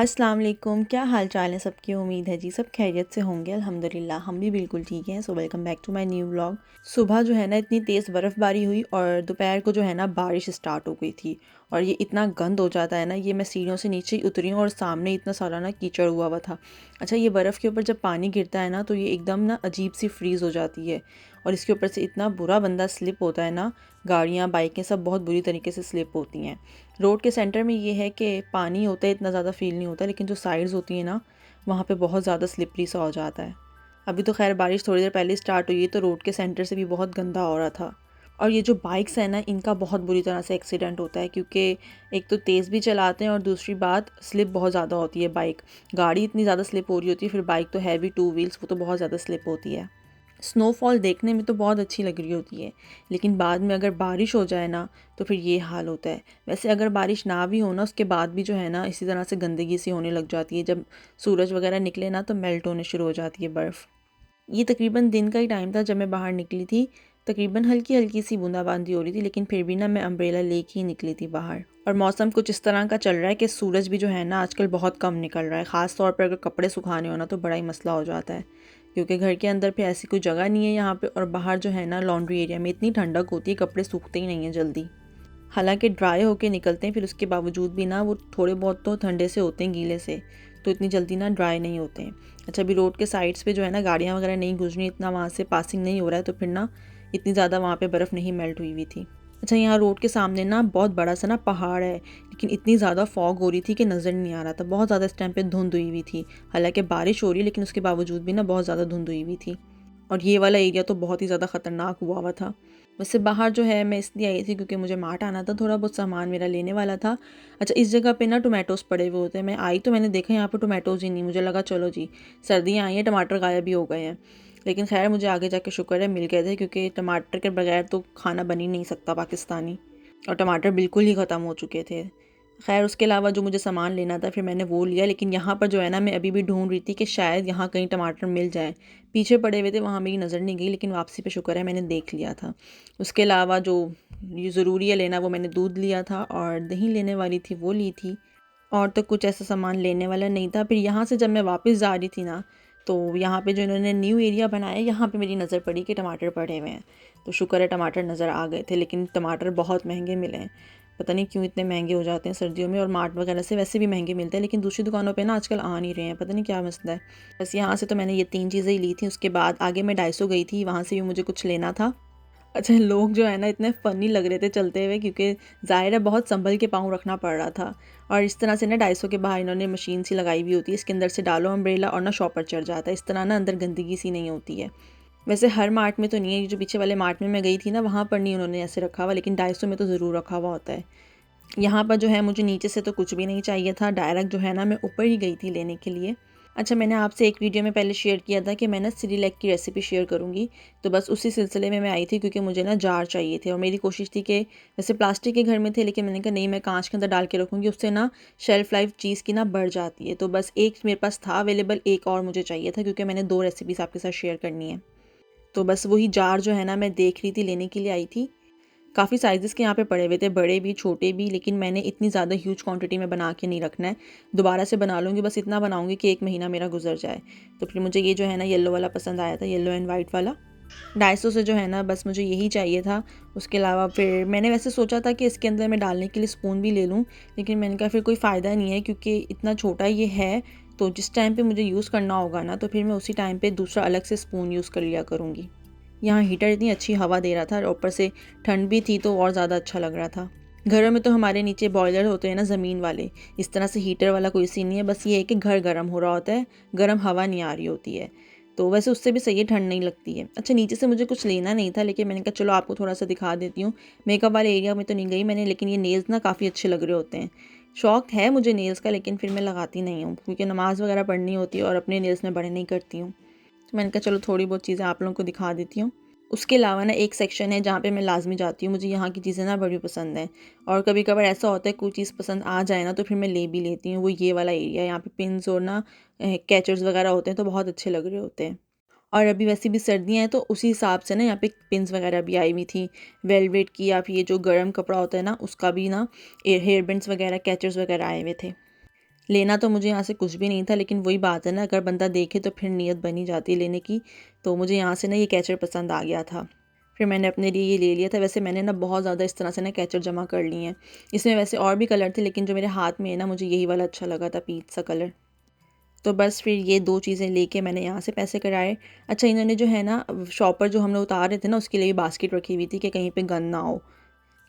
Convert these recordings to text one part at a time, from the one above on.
अस्सलाम वालेकुम, क्या हाल चाल है सबकी। उम्मीद है जी सब खैरियत से होंगे। अल्हम्दुलिल्लाह हम भी बिल्कुल ठीक हैं। So welcome back to my new vlog. सुबह जो है ना इतनी तेज़ बर्फ़बारी हुई और दोपहर को जो है ना बारिश स्टार्ट हो गई थी। और ये इतना गंद हो जाता है ना, ये मैं सीढ़ियों से नीचे ही उतरी हूँ और सामने इतना सारा ना कीचड़ हुआ हुआ था। अच्छा, ये बर्फ़ के ऊपर जब पानी गिरता है ना तो ये एकदम ना अजीब सी फ्रीज़ हो जाती है। और इसके ऊपर से इतना बुरा बंदा स्लिप होता है ना, गाड़ियाँ बाइकें सब बहुत बुरी तरीके से स्लिप होती हैं। रोड के सेंटर में ये है कि पानी होता है, इतना ज़्यादा फील नहीं होता, लेकिन जो साइड्स होती हैं ना वहाँ पे बहुत ज़्यादा स्लिपरी सा हो जाता है। अभी तो खैर बारिश थोड़ी देर पहले स्टार्ट हुई है तो रोड के सेंटर से भी बहुत गंदा हो रहा था। और ये जो बाइक्स हैं ना इनका बहुत बुरी तरह से एक्सीडेंट होता है, क्योंकि एक तो तेज़ भी चलाते हैं और दूसरी बात स्लिप बहुत ज़्यादा होती है। बाइक गाड़ी इतनी ज़्यादा स्लिप हो रही होती है, फिर बाइक तो है भी टू व्हील्स, वो तो बहुत ज़्यादा स्लिप होती है। स्नोफॉल देखने में तो बहुत अच्छी लग रही होती है, लेकिन बाद में अगर बारिश हो जाए ना तो फिर ये हाल होता है। वैसे अगर बारिश ना भी हो ना उसके बाद भी जो है ना इसी तरह से गंदगी सी होने लग जाती है। जब सूरज वगैरह निकले ना तो मेल्ट होने शुरू हो जाती है बर्फ़। ये तकरीबन दिन का ही टाइम था जब मैं बाहर निकली थी। तकरीबन हल्की हल्की सी बूंदाबांदी हो रही थी, लेकिन फिर भी ना मैं अम्ब्रेला लेके ही निकली थी बाहर। और मौसम कुछ इस तरह का चल रहा है कि सूरज भी जो है ना आजकल बहुत कम निकल रहा है। ख़ास तौर पर अगर कपड़े सुखाने हो ना तो बड़ा ही मसला हो जाता है, क्योंकि घर के अंदर पे ऐसी कोई जगह नहीं है यहाँ पे, और बाहर जो है ना लॉन्ड्री एरिया में इतनी ठंडक होती है, कपड़े सूखते ही नहीं हैं जल्दी। हालांकि ड्राई होके निकलते हैं, फिर उसके बावजूद भी ना वो थोड़े बहुत तो ठंडे से होते हैं, गीले से, तो इतनी जल्दी ना ड्राई नहीं होते हैं। अच्छा, अभी रोड के साइड्स पे जो है ना गाड़ियाँ वगैरह नहीं गुजरी, इतना वहाँ से पासिंग नहीं हो रहा है, तो फिर ना इतनी ज़्यादा वहाँ पे बर्फ़ नहीं मेल्ट हुई हुई थी। अच्छा, यहाँ रोड के सामने ना बहुत बड़ा सा ना पहाड़ है, लेकिन इतनी ज़्यादा फॉग हो रही थी कि नज़र नहीं आ रहा था। बहुत ज़्यादा इस टाइम पे धुंध हुई हुई थी। हालांकि बारिश हो रही है लेकिन उसके बावजूद भी ना बहुत ज़्यादा धुंध हुई हुई थी। और ये वाला एरिया तो बहुत ही ज़्यादा ख़तरनाक हुआ हुआ था। वैसे बाहर जो है मैं इसलिए आई थी क्योंकि मुझे मार्ट आना था, थोड़ा बहुत सामान मेरा लेने वाला था। अच्छा, इस जगह पे ना टोमेटोज़ पड़े हुए होते हैं। मैं आई तो मैंने देखा यहाँ पे टोमेटोज़ ही नहीं, मुझे लगा चलो जी सर्दियाँ आई हैं, टमाटर गायब भी हो गए हैं। लेकिन खैर मुझे आगे जाके शुक्र है मिल गए थे, क्योंकि टमाटर के बगैर तो खाना बन ही नहीं सकता पाकिस्तानी। और टमाटर बिल्कुल ही ख़त्म हो चुके थे। खैर उसके अलावा जो मुझे सामान लेना था फिर मैंने वो लिया, लेकिन यहाँ पर जो है ना मैं अभी भी ढूंढ रही थी कि शायद यहाँ कहीं टमाटर मिल जाए। पीछे पड़े हुए थे, वहाँ मेरी नज़र नहीं गई, लेकिन वापसी पे शुक्र है मैंने देख लिया था। उसके अलावा जो ये ज़रूरी है लेना, वो मैंने दूध लिया था और दही लेने वाली थी वो ली थी। और तो कुछ ऐसा सामान लेने वाला नहीं था। फिर यहाँ से जब मैं वापस जा रही थी ना तो यहाँ पे जो इन्होंने न्यू एरिया बनाया है यहाँ पे मेरी नज़र पड़ी कि टमाटर पड़े हुए हैं, तो शुक्र है टमाटर नज़र आ गए थे। लेकिन टमाटर बहुत महंगे मिले हैं, पता नहीं क्यों इतने महंगे हो जाते हैं सर्दियों में। और मार्ट वगैरह से वैसे भी महंगे मिलते हैं, लेकिन दूसरी दुकानों पे ना आजकल आ नहीं रहे हैं, पता नहीं क्या मसला है। बस यहाँ से तो मैंने ये 3 चीज़ें ही ली थी। उसके बाद आगे मैं डाइसो गई थी, वहाँ से भी मुझे कुछ लेना था। अच्छा, लोग जो है ना इतने फ़नी लग रहे थे चलते हुए, क्योंकि ज़ाहिर है बहुत संभल के पाँव रखना पड़ रहा था। और इस तरह से ना डाइसो के बाहर इन्होंने मशीन सी लगाई हुई होती है, इसके अंदर से डालो अम्ब्रेला और ना शॉपर चढ़ जाता है। इस तरह ना अंदर गंदगी सी नहीं होती है। वैसे हर मार्ट में तो नहीं है, ये जो पीछे वाले मार्ट में मैं गई थी ना वहाँ पर नहीं उन्होंने ऐसे रखा हुआ, लेकिन डाइसो में तो ज़रूर रखा हुआ होता है। यहाँ पर जो है मुझे नीचे से तो कुछ भी नहीं चाहिए था, डायरेक्ट जो है ना मैं ऊपर ही गई थी लेने के लिए। अच्छा, मैंने आपसे एक वीडियो में पहले शेयर किया था कि मैं ना सिरिलैक की रेसिपी शेयर करूँगी, तो बस उसी सिलसिले में मैं आई थी, क्योंकि मुझे ना जार चाहिए थे। और मेरी कोशिश थी कि वैसे प्लास्टिक के घर में थे, लेकिन मैंने कहा नहीं, मैं कांच के अंदर डाल के रखूँगी, उससे ना शेल्फ़ लाइफ चीज़ की ना बढ़ जाती है। तो बस एक मेरे पास था अवेलेबल, एक और मुझे चाहिए था, क्योंकि मैंने 2 रेसिपीज़ आपके साथ शेयर करनी है। तो बस वही जार जो है ना मैं देख रही थी, लेने के लिए आई थी। काफ़ी साइज़ेस के यहाँ पे पड़े हुए थे, बड़े भी छोटे भी, लेकिन मैंने इतनी ज़्यादा ह्यूज क्वांटिटी में बना के नहीं रखना है। दोबारा से बना लूँगी, बस इतना बनाऊँगी कि 1 महीना मेरा गुजर जाए। तो फिर मुझे ये जो है ना येलो वाला पसंद आया था, येलो एंड वाइट वाला। डाइसो से जो है ना बस मुझे यही चाहिए था। उसके अलावा फिर मैंने वैसे सोचा था कि इसके अंदर मैं डालने के लिए स्पून भी ले लूँ, लेकिन मैंने कहा फिर कोई फ़ायदा नहीं है, क्योंकि इतना छोटा ये है, तो जिस टाइम पे मुझे यूज़ करना होगा ना तो फिर मैं उसी टाइम पे दूसरा अलग से स्पून यूज़ कर लिया करूँगी। यहाँ हीटर इतनी अच्छी हवा दे रहा था और ऊपर से ठंड भी थी, तो और ज़्यादा अच्छा लग रहा था। घरों में तो हमारे नीचे बॉयलर होते हैं ना ज़मीन वाले, इस तरह से हीटर वाला कोई सीन नहीं है। बस ये है कि घर गर्म हो रहा होता है, गर्म हवा नहीं आ रही होती है, तो वैसे उससे भी सही है, ठंड नहीं लगती है। अच्छा, नीचे से मुझे कुछ लेना नहीं था, लेकिन मैंने कहा चलो आपको थोड़ा सा दिखा देती हूँ। मेकअप वाले एरिया में तो नहीं गई मैंने, लेकिन ये नेल्स ना काफ़ी अच्छे लग रहे होते हैं। शौक है मुझे नेल्स का, लेकिन फिर मैं लगाती नहीं हूँ, क्योंकि नमाज़ वगैरह पढ़नी होती है और अपने नेल्स में बड़े नहीं करती हूँ। तो मैंने कहा चलो थोड़ी बहुत चीज़ें आप लोगों को दिखा देती हूँ। उसके अलावा ना एक सेक्शन है जहाँ पे मैं लाज़मी जाती हूँ, मुझे यहाँ की चीज़ें ना बड़ी पसंद हैं। और कभी कभार ऐसा होता है कोई चीज़ पसंद आ जाए ना तो फिर मैं ले भी लेती हूँ। वो ये वाला एरिया, यहाँ पे पिन्स और ना कैचर्स वगैरह होते हैं, तो बहुत अच्छे लग रहे होते हैं। और अभी वैसे भी सर्दियाँ हैं, तो उसी हिसाब से ना यहाँ पे पिन्स वगैरह भी आई हुई थी, वेलवेट की, या फिर ये जो गर्म कपड़ा होता है ना उसका भी ना हेयर बैंड्स वगैरह कैचर्स वगैरह आए हुए थे। लेना तो मुझे यहाँ से कुछ भी नहीं था, लेकिन वही बात है ना, अगर बंदा देखे तो फिर नीयत बनी जाती है लेने की। तो मुझे यहाँ से ना ये कैचर पसंद आ गया था, फिर मैंने अपने लिए ये ले लिया था। वैसे मैंने ना बहुत ज़्यादा इस तरह से ना कैचर जमा कर लिए हैं। इसमें वैसे और भी कलर थे, लेकिन जो मेरे हाथ में है ना, मुझे यही वाला अच्छा लगा था, पीच सा कलर। तो बस फिर ये 2 चीज़ें लेके मैंने यहाँ से पैसे कराए। अच्छा, इन्होंने जो है ना शॉपर जो हम लोग उतार रहे थे ना, उसके लिए भी बास्केट रखी हुई थी कि कहीं पे गंद ना हो,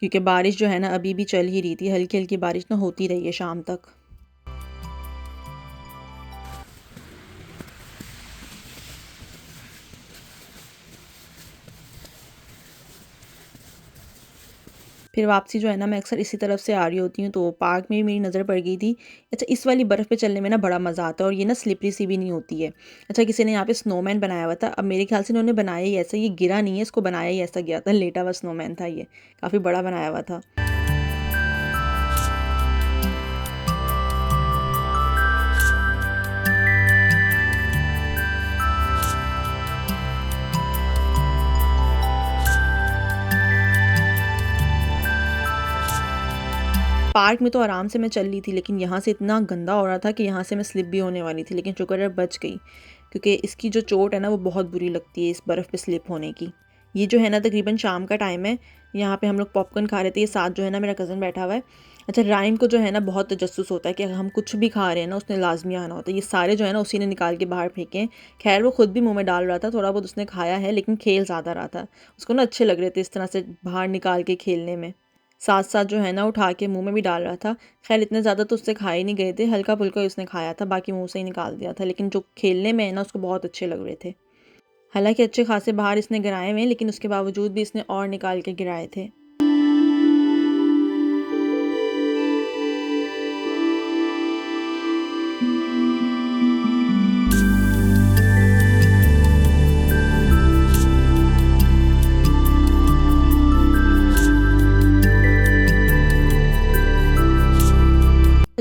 क्योंकि बारिश जो है ना अभी भी चल ही रही थी, हल्की हल्की बारिश ना होती रही है शाम तक। फिर वापसी जो है ना, मैं अक्सर इसी तरफ से आ रही होती हूँ, तो पार्क में भी मेरी नज़र पड़ गई थी। अच्छा, इस वाली बर्फ़ पे चलने में ना बड़ा मज़ा आता है, और ये ना स्लिपरी सी भी नहीं होती है। अच्छा, किसी ने यहाँ पे स्नोमैन बनाया हुआ था। अब मेरे ख्याल से इन्होंने बनाया ही ऐसा, ये गिरा नहीं है, इसको बनाया ही ऐसा गया था, लेटा हुआ स्नोमैन था ये, काफ़ी बड़ा बनाया हुआ था। पार्क में तो आराम से मैं चल रही थी, लेकिन यहाँ से इतना गंदा हो रहा था कि यहाँ से मैं स्लिप भी होने वाली थी, लेकिन शुक्र है बच गई, क्योंकि इसकी जो चोट है ना वो बहुत बुरी लगती है इस बर्फ़ पे स्लिप होने की। ये जो है ना तकरीबन शाम का टाइम है, यहाँ पे हम लोग पॉपकॉर्न खा रहे थे, ये साथ जो है ना मेरा कज़न बैठा हुआ है। अच्छा, राइम को जो है ना बहुत तजस्सुस होता है कि हम कुछ भी खा रहे हैं ना, उसने लाजमी आना होता है। ये सारे जो है ना उसी ने निकाल के बाहर फेंके हैं। खैर वो खुद भी मुँह में डाल रहा था, थोड़ा बहुत उसने खाया है, लेकिन खेल ज़्यादा रहा था। उसको ना अच्छे लग रहे थे इस तरह से बाहर निकाल के खेलने में। साथ साथ जो है ना उठा के मुंह में भी डाल रहा था। खैर इतने ज़्यादा तो उससे खाए नहीं गए थे, हल्का फुल्का ही उसने खाया था, बाकी मुंह से ही निकाल दिया था, लेकिन जो खेलने में है ना उसको बहुत अच्छे लग रहे थे। हालांकि अच्छे खासे बाहर इसने गिराए हुए हैं, लेकिन उसके बावजूद भी इसने और निकाल के गिराए थे।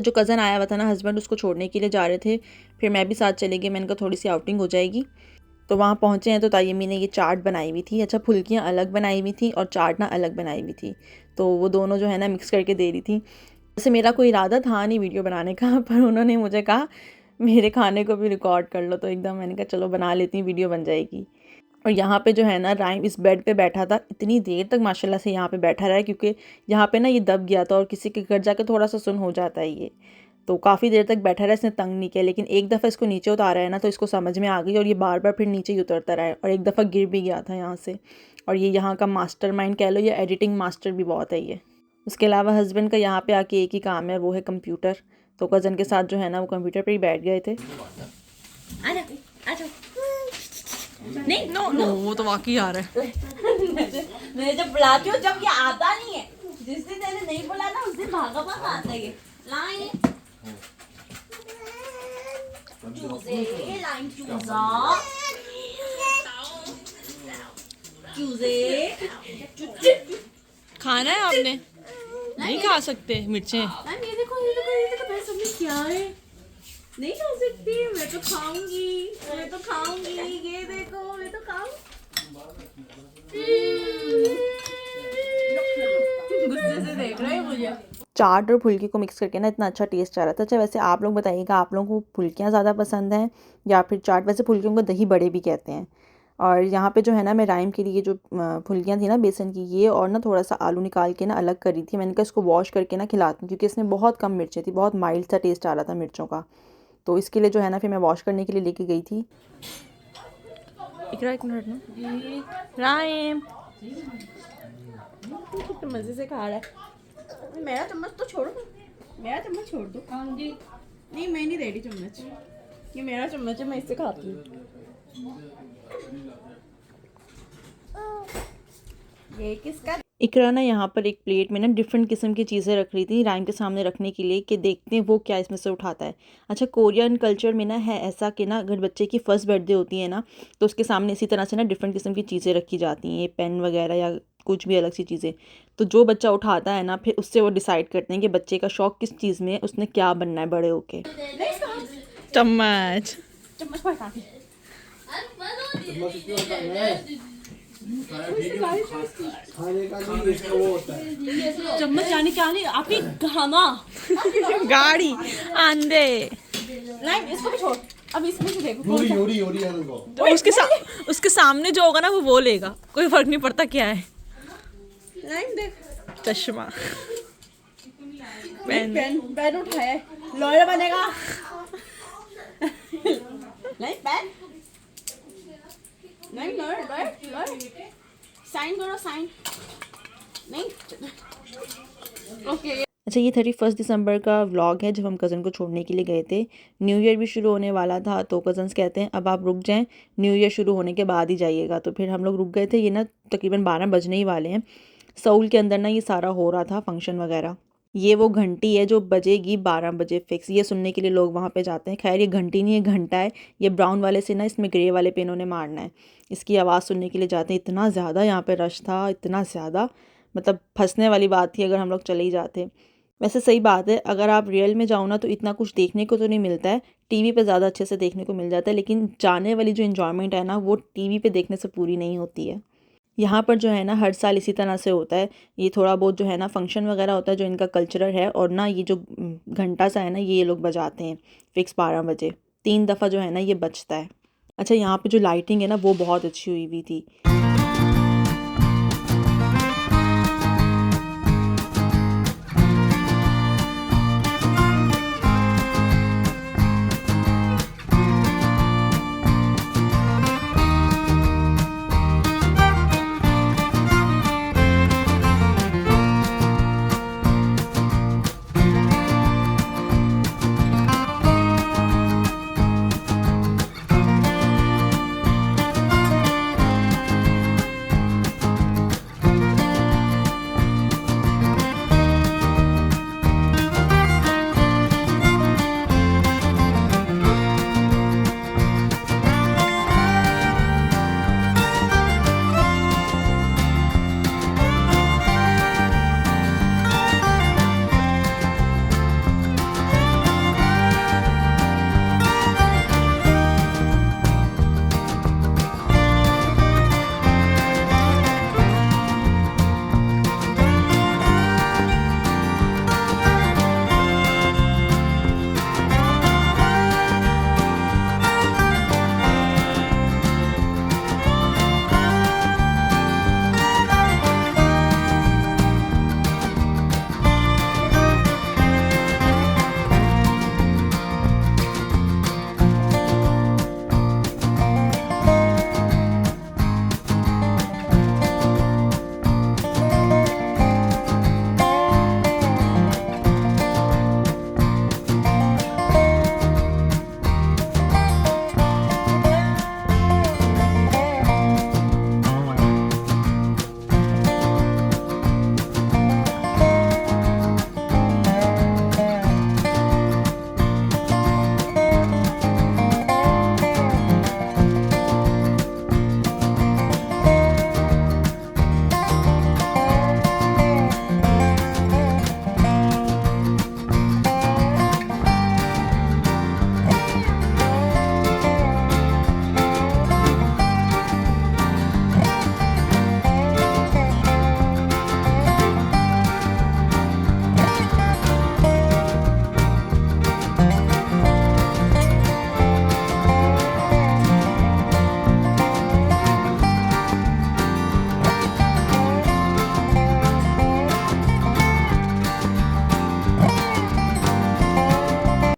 जो कज़न आया हुआ था ना हस्बैंड, उसको छोड़ने के लिए जा रहे थे, फिर मैं भी साथ चली गई। मैंने कहा थोड़ी सी आउटिंग हो जाएगी। तो वहाँ पहुँचे हैं तो तायमी ने ये चाट बनाई हुई थी। अच्छा, फुल्कियाँ अलग बनाई हुई थी और चाट ना अलग बनाई हुई थी, तो वो दोनों जो है ना मिक्स करके दे रही थी। वैसे मेरा कोई इरादा था नहीं वीडियो बनाने का, पर उन्होंने मुझे कहा मेरे खाने को भी रिकॉर्ड कर लो, तो एकदम मैंने कहा चलो बना लेती हूँ, वीडियो बन जाएगी। और यहाँ पे जो है ना राइम इस बेड पे बैठा था, इतनी देर तक माशाल्लाह से यहाँ पे बैठा रहा है, क्योंकि यहाँ पे ना ये दब गया था और किसी के घर जाके थोड़ा सा सुन हो जाता है ये, तो काफ़ी देर तक बैठा रहा, इसने तंग नहीं किया। लेकिन एक दफ़ा इसको नीचे उतारा है ना, तो इसको समझ में आ गई, और ये बार बार फिर नीचे ही उतरता रहा है, और एक दफ़ा गिर भी गया था यहाँ से। और ये यहाँ का मास्टरमाइंड कह लो, या एडिटिंग मास्टर भी बहुत है ये। उसके अलावा हस्बैंड का यहाँ पे आके एक ही काम है, वो है कंप्यूटर। तो कज़न के साथ जो है ना वो कंप्यूटर पर ही बैठ गए थे। नहीं नो नो, वो तो वाकई आ रहा है। मैं जब बुलाती हूँ, जब ये आता नहीं है, जिस दिन मैंने नहीं बोला ना उस दिन भागा भागा आता है ये। लाइन चूजे, लाइन चूजा, चूजे। खाना है आपने? नहीं खा सकते मिर्चें। लाइन ये देखो, ये देखो, ये देखो मेरे सामने क्या है। नहीं खा सकती, मैं तो खाऊंगी, मैं तो खाऊंगी। ये देखो, मैं तो खाऊंगी। गुस्से से देख रहे हैं मुझे। चाट और फुल्की को मिक्स करके ना इतना अच्छा टेस्ट आ रहा था। अच्छा, वैसे आप लोग बताइएगा, आप लोगों को फुल्कियाँ ज़्यादा पसंद हैं या फिर चाट? वैसे फुल्कियों को दही बड़े भी कहते हैं। और यहाँ पे जो है ना मैं राइम के लिए जो फुल्कियाँ थी ना बेसन की, ये और ना थोड़ा सा आलू निकाल के ना अलग करी थी। मैंने कहा इसको वॉश करके ना खिलाती हूँ, क्योंकि इसमें बहुत कम मिर्चें थी, बहुत माइल्ड सा टेस्ट आ रहा था मिर्चों का। तो इसके लिए जो है ना फिर मैं वॉश करने के लिए लेके गई थी। इकरा एक मिनट ना, राइम कितने मजे से खा रहा है। मेरा चम्मच तो छोड़ो, मेरा चम्मच छोड़ दो। नहीं, मैं नहीं दे रही चम्मच, ये मेरा चम्मच है, मैं इससे खाती हूँ। ये किसका? इकरा ना यहाँ पर एक प्लेट में ना डिफरेंट किस्म की चीज़ें रख रही थी राइम के सामने रखने के लिए, कि देखते हैं वो क्या इसमें से उठाता है। अच्छा, कोरियन कल्चर में ना है ऐसा कि ना अगर बच्चे की फर्स्ट बर्थडे होती है ना, तो उसके सामने इसी तरह से ना डिफरेंट किस्म की चीज़ें रखी जाती हैं, पेन वगैरह या कुछ भी अलग सी चीज़ें। तो जो बच्चा उठाता है ना, फिर उससे वो डिसाइड करते हैं कि बच्चे का शौक किस चीज़ में है, उसने क्या बनना है बड़े होके। चम्मच। चम्मच पलटा के। खाने का नहीं, इसका वो होता है। चम्मच जाने क्या नहीं आप ही खाना। गाड़ी आंधे। नहीं इसको भी छोड़, अब इसमें से देखो यूरी यूरी यूरी है उनको। तो उसके सामने जो होगा ना वो लेगा, कोई फर्क नहीं पड़ता क्या है। नहीं देख चश्मा पेन पेन उठाया, लॉयर बनेगा। नहीं पेन नहीं, लॉयर लॉयर लॉयर साइन करो साइन। नहीं ओके। अच्छा, ये 31 दिसंबर का व्लॉग है जब हम कज़न को छोड़ने के लिए गए थे। न्यू ईयर भी शुरू होने वाला था तो कज़न्स कहते हैं अब आप रुक जाएं, न्यू ईयर शुरू होने के बाद ही जाइएगा। तो फिर हम लोग रुक गए थे। ये ना तकरीबन 12 बजने ही वाले हैं। सऊल के अंदर ना ये सारा हो रहा था फंक्शन वगैरह। ये वो घंटी है जो बजेगी 12 बजे फिक्स, ये सुनने के लिए लोग वहाँ पे जाते हैं। खैर ये घंटी नहीं है, घंटा है। ये ब्राउन वाले से ना इसमें ग्रे वाले पे इन्होंने मारना है, इसकी आवाज़ सुनने के लिए जाते हैं। इतना ज़्यादा यहाँ पे रश था, इतना ज़्यादा, मतलब फंसने वाली बात थी अगर हम लोग चले ही जाते। वैसे सही बात है, अगर आप रियल में जाओ ना तो इतना कुछ देखने को तो नहीं मिलता है, टीवी पे ज़्यादा अच्छे से देखने को मिल जाता है, लेकिन जाने वाली जो इन्जॉयमेंट है ना वो टीवी पे देखने से पूरी नहीं होती है। यहाँ पर जो है ना हर साल इसी तरह से होता है। ये थोड़ा बहुत जो है ना फंक्शन वगैरह होता है जो इनका कल्चरल है, और ना ये जो घंटा सा है ना ये लोग बजाते हैं फिक्स 12 बजे, 3 दफ़ा जो है ना ये बजता है। अच्छा, यहाँ पे जो लाइटिंग है ना वो बहुत अच्छी हुई हुई थी।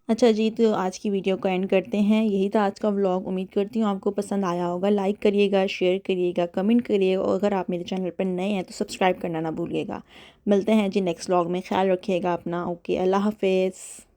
अच्छा जी, तो आज की वीडियो को एंड करते हैं। यही था आज का व्लॉग। उम्मीद करती हूँ आपको पसंद आया होगा। लाइक करिएगा, शेयर करिएगा, कमेंट करिएगा, और अगर आप मेरे चैनल पर नए हैं तो सब्सक्राइब करना ना भूलिएगा। मिलते हैं जी नेक्स्ट व्लॉग में। ख्याल रखिएगा अपना। ओके, अल्लाह हाफिज़।